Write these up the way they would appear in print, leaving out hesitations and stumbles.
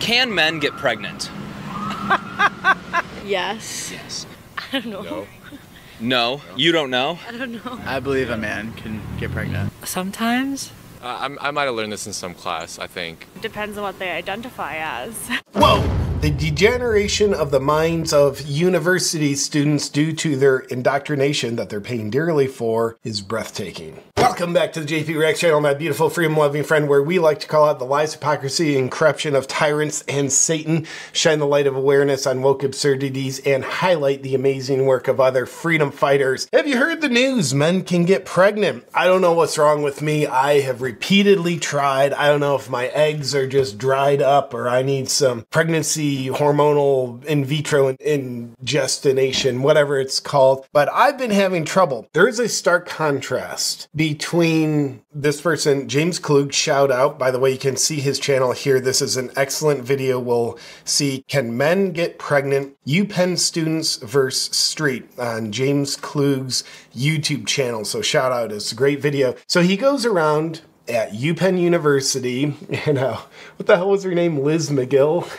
Can men get pregnant? Yes. Yes. I don't know. No. No? You don't know? I don't know. I believe a man can get pregnant. Sometimes. I might have learned this in some class, I think. Depends on what they identify as. Whoa! The degeneration of the minds of university students due to their indoctrination that they're paying dearly for is breathtaking. Welcome back to the JP Rex channel, my beautiful freedom-loving friend, where we like to call out the lies, hypocrisy, and corruption of tyrants and Satan, shine the light of awareness on woke absurdities, and highlight the amazing work of other freedom fighters. Have you heard the news? Men can get pregnant. I don't know what's wrong with me. I have repeatedly tried. I don't know if my eggs are just dried up or I need some pregnancy hormonal in vitro ingestination, whatever it's called. But I've been having trouble. There is a stark contrast between this person, James Klug, shout out. By the way, you can see his channel here. This is an excellent video. We'll see Can Men Get Pregnant? UPenn Students versus Street on James Klug's YouTube channel. So shout out. It's a great video. So he goes around at UPenn University and what the hell was her name? Liz McGill.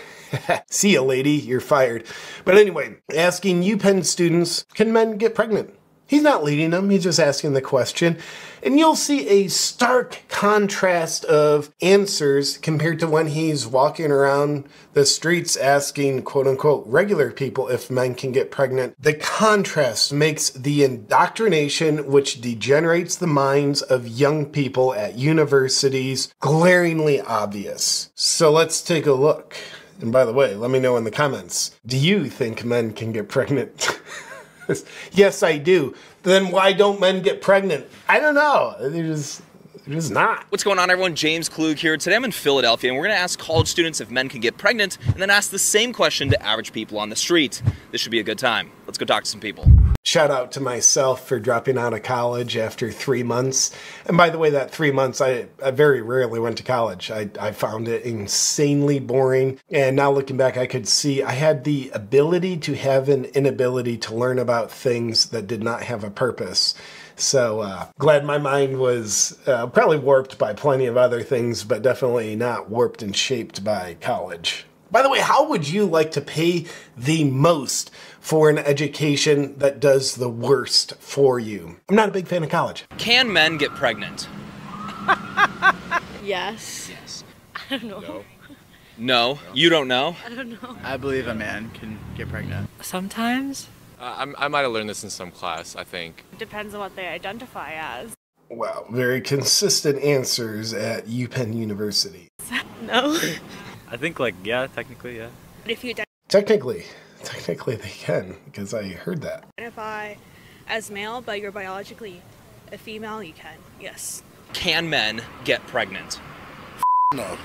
See ya, lady, you're fired. But anyway, asking UPenn students, can men get pregnant? He's not leading them, he's just asking the question. And you'll see a stark contrast of answers compared to when he's walking around the streets asking, quote unquote, regular people if men can get pregnant. The contrast makes the indoctrination which degenerates the minds of young people at universities glaringly obvious. So let's take a look. And by the way, let me know in the comments, do you think men can get pregnant? Yes, I do. Then why don't men get pregnant? I don't know. They're just not. What's going on, everyone? James Klug here. Today I'm in Philadelphia, and we're going to ask college students if men can get pregnant, and then ask the same question to average people on the street. This should be a good time. Let's go talk to some people. Shout out to myself for dropping out of college after 3 months. And by the way, that 3 months, I very rarely went to college. I found it insanely boring. And now looking back, I could see I had the ability to have an inability to learn about things that did not have a purpose. So glad my mind was probably warped by plenty of other things, but definitely not warped and shaped by college. By the way, how would you like to pay the most for an education that does the worst for you? I'm not a big fan of college. Can men get pregnant? Yes. Yes. I don't know. No. No? You don't know? I don't know. I believe a man can get pregnant. Sometimes. I might have learned this in some class, I think. Depends on what they identify as. Wow, very consistent answers at UPenn University. No. I think, yeah, technically, yeah. But if you Technically they can, because I heard that. identify as male, but you're biologically a female, you can. Yes. Can men get pregnant? No.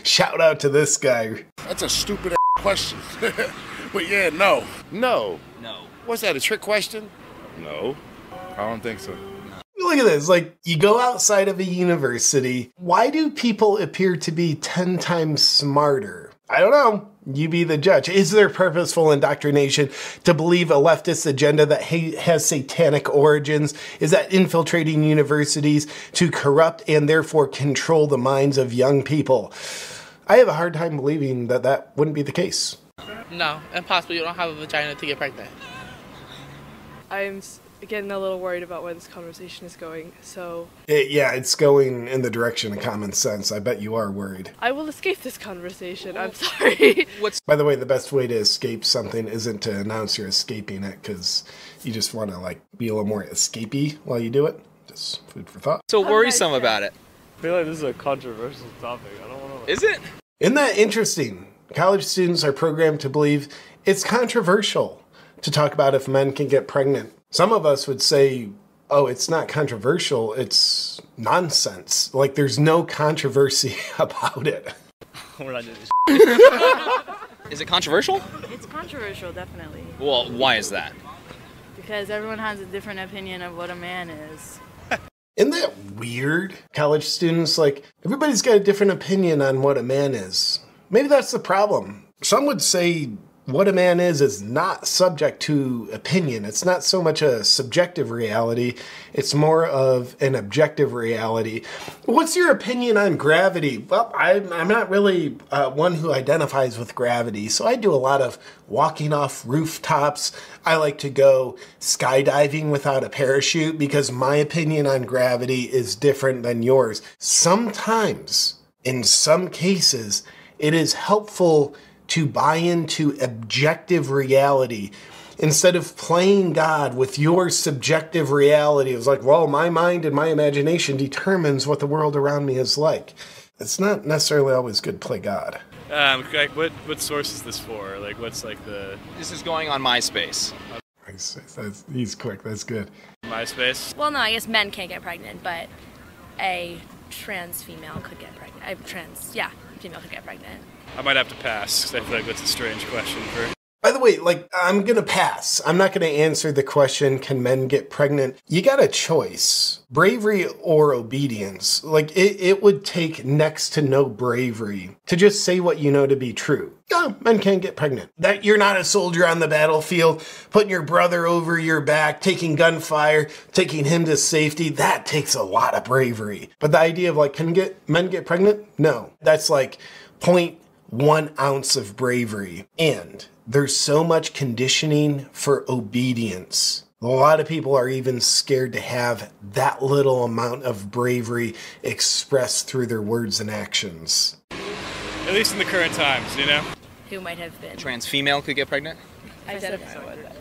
Shout out to this guy. That's a stupid question. But yeah, no. No. No. What's that, a trick question? No. I don't think so. Look at this, like, you go outside of a university, why do people appear to be 10 times smarter? I don't know. You be the judge. Is there purposeful indoctrination to believe a leftist agenda that has satanic origins? Is that infiltrating universities to corrupt and therefore control the minds of young people? I have a hard time believing that that wouldn't be the case. No, impossible. You don't have a vagina to get pregnant. I'm getting a little worried about where this conversation is going, so... Yeah, it's going in the direction of common sense. I bet you are worried. I will escape this conversation, I'm sorry. By the way, the best way to escape something isn't to announce you're escaping it, because you just want to, be a little more escapey while you do it. Just food for thought. So worrisome about it. I feel like this is a controversial topic. I don't want to... Is it? Isn't that interesting? College students are programmed to believe it's controversial to talk about if men can get pregnant. Some of us would say, oh, it's not controversial, it's nonsense. Like, there's no controversy about it. We're not doing this. Is it controversial? It's controversial, definitely. Well, why is that? Because everyone has a different opinion of what a man is. Isn't that weird? College students, everybody's got a different opinion on what a man is. Maybe that's the problem. Some would say what a man is not subject to opinion. It's not so much a subjective reality. It's more of an objective reality. What's your opinion on gravity? Well, I'm not really one who identifies with gravity, so I do a lot of walking off rooftops. I like to go skydiving without a parachute because my opinion on gravity is different than yours. Sometimes, in some cases, it is helpful to buy into objective reality instead of playing God with your subjective reality. It's like, well, my mind and my imagination determines what the world around me is like. It's not necessarily always good to play God. Like what source is this for? Like, what's like the... This is going on MySpace. He's quick, that's good. MySpace? Well, no, I guess men can't get pregnant, but a trans female could get pregnant. Female could get pregnant. I might have to pass, because I feel like that's a strange question for... By the way, I'm going to pass. I'm not going to answer the question, can men get pregnant? You got a choice. Bravery or obedience. It would take next to no bravery to just say what you know to be true. Oh, men can't get pregnant. That you're not a soldier on the battlefield, putting your brother over your back, taking gunfire, taking him to safety, that takes a lot of bravery. But the idea of can men get pregnant? No. That's 0.1 ounce of bravery. And there's so much conditioning for obedience. A lot of people are even scared to have that little amount of bravery expressed through their words and actions. At least in the current times, you know? Who might have been. A trans female could get pregnant? Identify with that.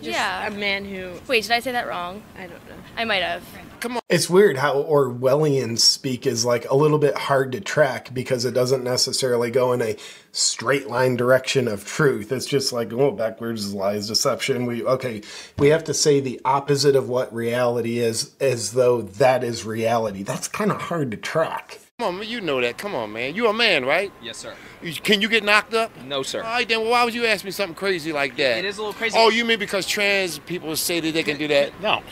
Yeah. A man who... Wait, did I say that wrong? I don't know. I might have. Come on. It's weird how Orwellian speak is a little bit hard to track because it doesn't necessarily go in a straight line direction of truth. It's just backwards is lies, deception. We have to say the opposite of what reality is as though that is reality. That's kind of hard to track. Come on, you know that. Come on, man. You're a man, right? Yes, sir. Can you get knocked up? No, sir. All right, then why would you ask me something crazy like that? It is a little crazy. Oh, you mean because trans people say that they can do that? No.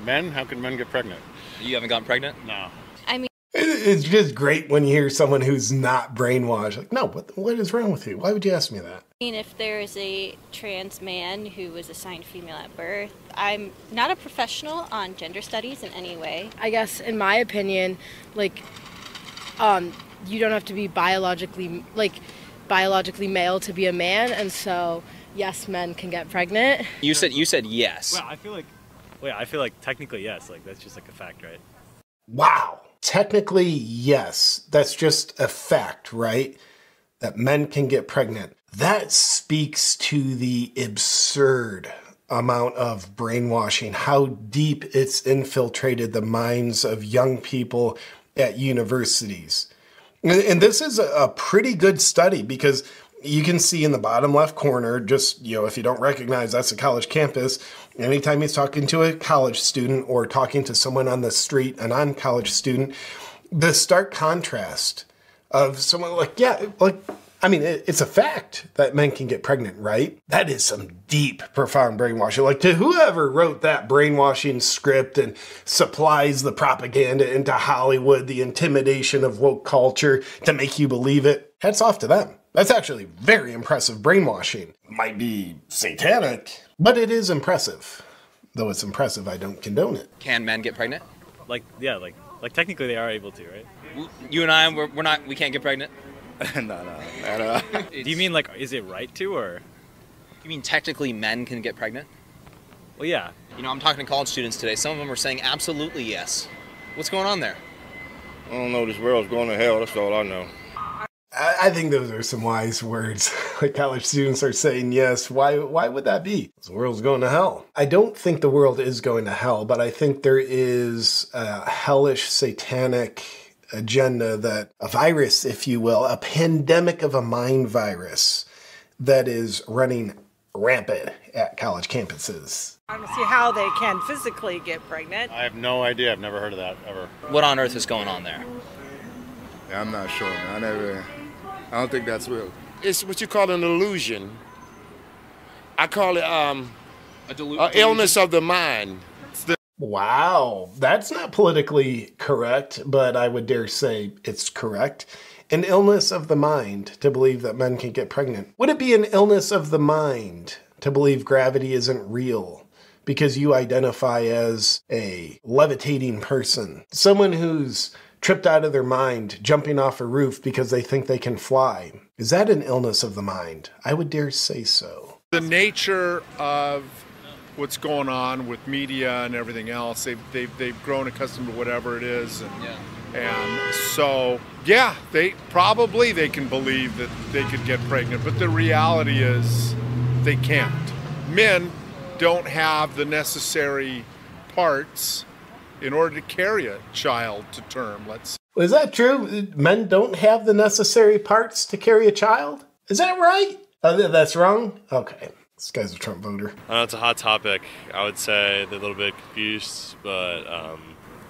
Men? How can men get pregnant? You haven't gotten pregnant? No. I mean... It's just great when you hear someone who's not brainwashed. No, what is wrong with you? Why would you ask me that? If there is a trans man who was assigned female at birth, I'm not a professional on gender studies in any way. I guess, in my opinion, you don't have to be biologically male to be a man, and so yes, men can get pregnant. You said yes. Well, I feel like technically yes. That's just a fact, right? Wow. Technically, yes. That's just a fact, right? That men can get pregnant. That speaks to the absurd amount of brainwashing, how deep it's infiltrated the minds of young people at universities. And this is a pretty good study because you can see in the bottom left corner, just, if you don't recognize that's a college campus, anytime he's talking to a college student or talking to someone on the street, a non-college student, the stark contrast of someone it's a fact that men can get pregnant, right? That is some deep, profound brainwashing. To whoever wrote that brainwashing script and supplies the propaganda into Hollywood, the intimidation of woke culture to make you believe it, hats off to them. That's actually very impressive brainwashing. Might be satanic, but it is impressive. Though it's impressive, I don't condone it. Can men get pregnant? Technically they are able to, right? You and I, we can't get pregnant? No, at all. Do you mean is it right to, or? You mean technically men can get pregnant? Well, yeah. I'm talking to college students today. Some of them are saying absolutely yes. What's going on there? I don't know. This world's going to hell. That's all I know. I think those are some wise words. College students are saying yes. Why would that be? The world's going to hell. I don't think the world is going to hell, but I think there is a hellish, satanic agenda, a virus, if you will, a pandemic of a mind virus that is running rampant at college campuses. I don't see how they can physically get pregnant. I have no idea. I've never heard of that, ever. What on earth is going on there? Yeah, I'm not sure, man. I don't think that's real. It's what you call an illusion. I call it an illness of the mind. Wow, that's not politically correct, but I would dare say it's correct. an illness of the mind to believe that men can get pregnant? Would it be an illness of the mind to believe gravity isn't real because you identify as a levitating person? Someone who's tripped out of their mind, jumping off a roof because they think they can fly. Is that an illness of the mind? I would dare say so. The nature of what's going on with media and everything else, they've grown accustomed to whatever it is. And so, yeah, they can believe that they could get pregnant, but the reality is they can't. Men don't have the necessary parts in order to carry a child to term, let's say. Is that true? Men don't have the necessary parts to carry a child? Is that right? That's wrong? Okay. This guy's a Trump voter. I know it's a hot topic. I would say they're a little bit confused, but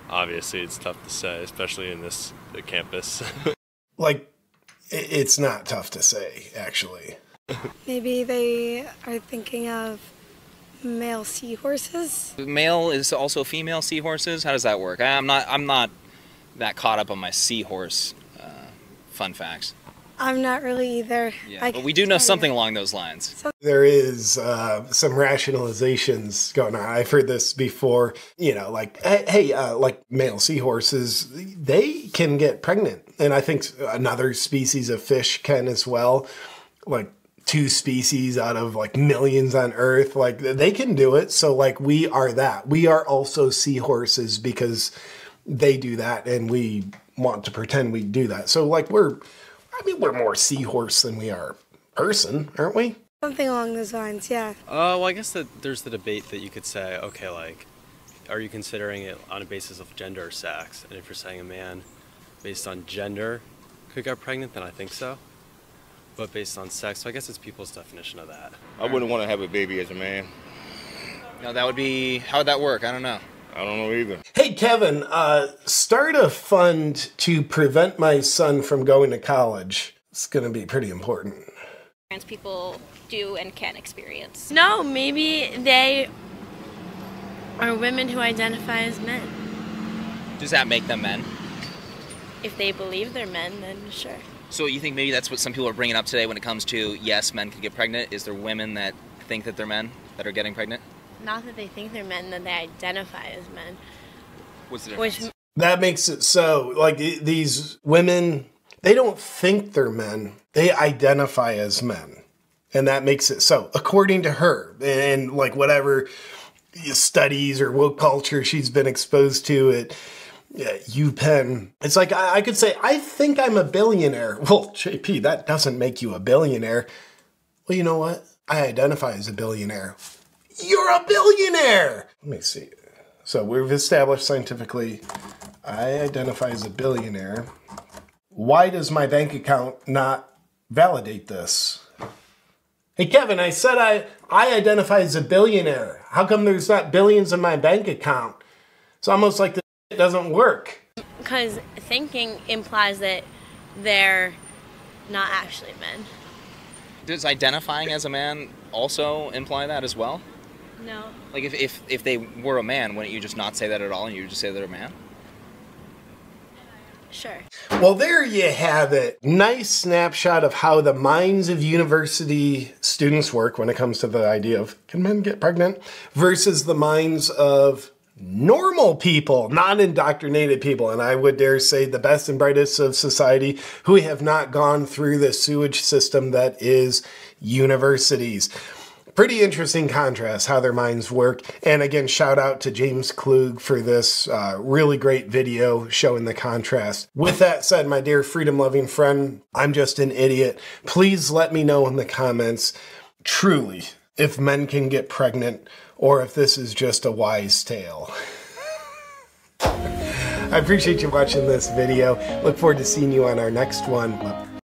obviously it's tough to say, especially in the campus. Like, it's not tough to say, actually. Maybe they are thinking of male seahorses. Male is also female seahorses? How does that work? I'm not that caught up on my seahorse fun facts. I'm not really either. Yeah, but we do know something along those lines. There is some rationalizations going on. I've heard this before, you know, like, hey, like male seahorses, they can get pregnant. And I think another species of fish can as well. Like 2 species out of like millions on Earth, like they can do it. So like we are that. We are also seahorses because they do that and we want to pretend we do that. So like we're more seahorse than we are person, aren't we? Something along those lines, yeah. Well, I guess that there's the debate that you could say, okay, like, are you considering it on a basis of gender or sex? And if you're saying a man based on gender could get pregnant, then I think so. But based on sex, so I guess it's people's definition of that. I wouldn't want to have a baby as a man. No, that would be, how would that work? I don't know. I don't know either. Hey, Kevin, start a fund to prevent my son from going to college. It's going to be pretty important. Trans people do and can experience. No, maybe they are women who identify as men. Does that make them men? If they believe they're men, then sure. So you think maybe that's what some people are bringing up today when it comes to, yes, men can get pregnant? Is there women that think that they're men that are getting pregnant? Not that they think they're men, that they identify as men. What's the difference? Which, that makes it so, like, these women, they don't think they're men. They identify as men. And that makes it so, according to her. And, like, whatever studies or woke culture she's been exposed to at UPenn. It's like, I could say, I think I'm a billionaire. Well, JP, that doesn't make you a billionaire. Well, you know what? I identify as a billionaire. You're a billionaire! Let me see. So we've established scientifically, I identify as a billionaire. Why does my bank account not validate this? Hey, Kevin, I said I identify as a billionaire. How come there's not billions in my bank account? It's almost like it doesn't work. because thinking implies that they're not actually men. Does identifying as a man also imply that as well? No. Like if they were a man, wouldn't you just not say that at all and you would just say they're a man? Sure. Well, there you have it. Nice snapshot of how the minds of university students work when it comes to the idea of, can men get pregnant? Versus the minds of normal people, non-indoctrinated people. And I would dare say the best and brightest of society who have not gone through the sewage system that is universities. Pretty interesting contrast how their minds work. And again, shout out to James Klug for this really great video showing the contrast. With that said, my dear freedom-loving friend, I'm just an idiot. Please let me know in the comments, truly, if men can get pregnant or if this is just a wise tale. I appreciate you watching this video. Look forward to seeing you on our next one.